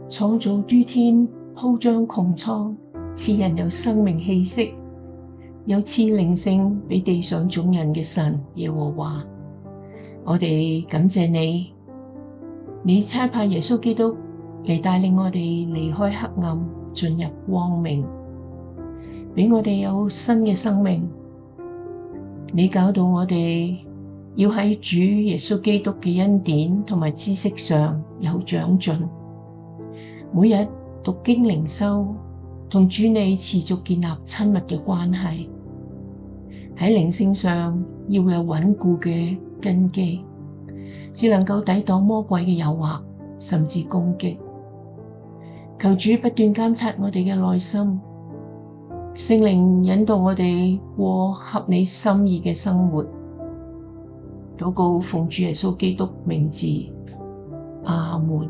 創造諸天，鋪張穹蒼，賜人有生命氣息，又賜靈性俾地上眾人嘅神耶和華，我哋感謝你，你差派耶穌基督嚟帶領我哋離開黑暗，進入光明，俾我哋有新嘅生命。你教導我哋要喺主耶穌基督嘅恩典同埋知識上有長進，每日讀經靈修，同主你持續建立親密嘅關係，喺靈性上要有穩固嘅根基，只能夠抵擋魔鬼嘅誘惑，甚至攻擊。求主不斷監察我哋嘅內心，聖靈引導我哋過合你心意嘅生活。禱告奉主耶穌基督名字，阿門。